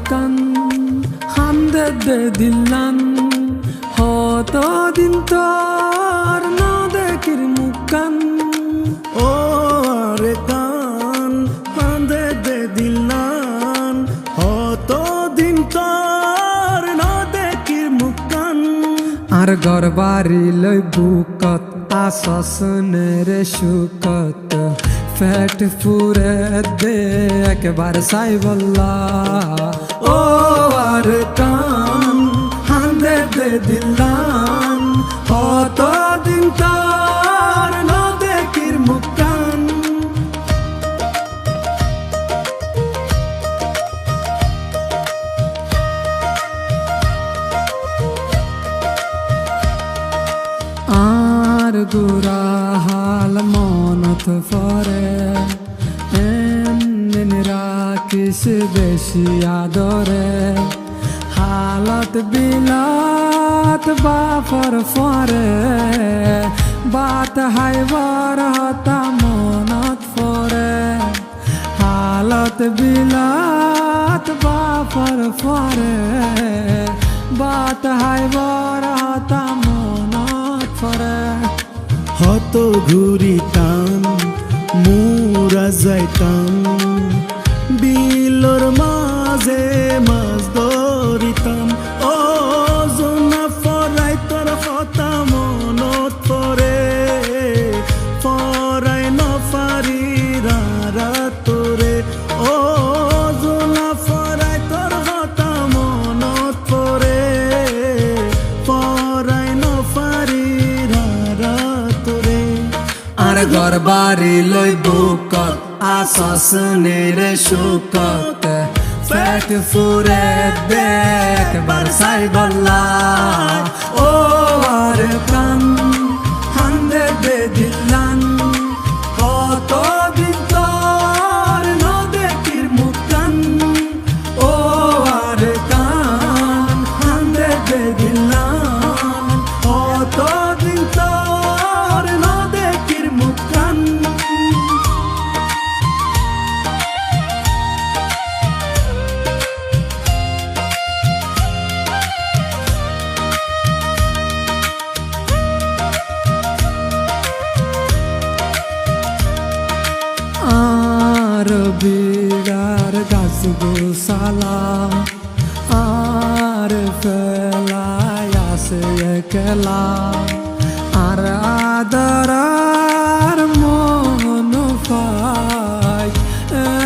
কান হান্দে দে দিলান হত দিন তোর না দেখির মুখান ও আরে কান হান্দে দে দিলান হত দিন তোর না দেখির মুখান আর ঘর বাড়ি লই বুকত আসস রে সুকত ফ্যাট ফুরে দে একবার সাই বল্লা ও আর কান হান্দে দে দিলান অত দিন তার না দেখির মুখান আর গুরা হাল মনত ফরে এমন রাখিস বেশি আদরে হালত বিলাত বাফর ফরে বাত হাইবার হতা মনত ফরে হালত বিলাত বাফর ফরে বাত হাইবার হতা মনত ফরে হত ঘুরিতাম মুরা যাইতাম বিলর মাঝে মাছ ধরিতাম ও জোনা ফরাই তোর কথা মনত পরে ফরাই নফারি তোরে ও জোনা ফরাই তোর কথা মনত পরে ফরাই নফারি তোরে আর ঘর বাড়ি লই বুকত আসস রে সুকত ফ্যাট ফুরে দেখ বার সাই বল্লা ও আর কান হান্দে দে দিলান কত দিন তোর না দেখির মুখান ও আর কান হান্দে দে দিলান কত দিন তোর না দেখির মুখান আর বিড়ার গাছ গোসালা আর ফেলাই আসে একলা আর আদরার মন পাই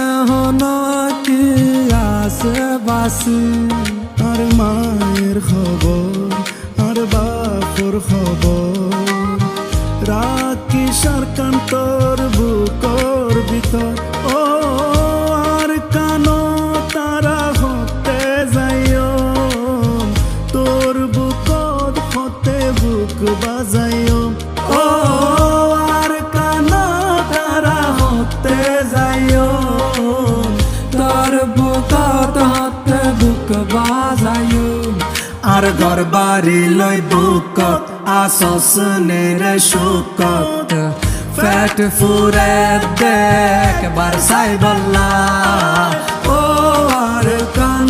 এখন কি আসে বাসি আর মায়ের খবর আর বাপর খবর রাখি সারকান তোর বুকর ভিতর ও আর কানো তারা হতে যাইও তোর বুকর হতে বুক বাজাইও ও আর কানো তারা হতে যাইও তোর বুকত হতে বুক বাজাইও আর ঘর বাড়ি লই বুকত আসস রে সুকত ফ্যাট ফুরে দেখ বার সাই বল্লা ও আর কান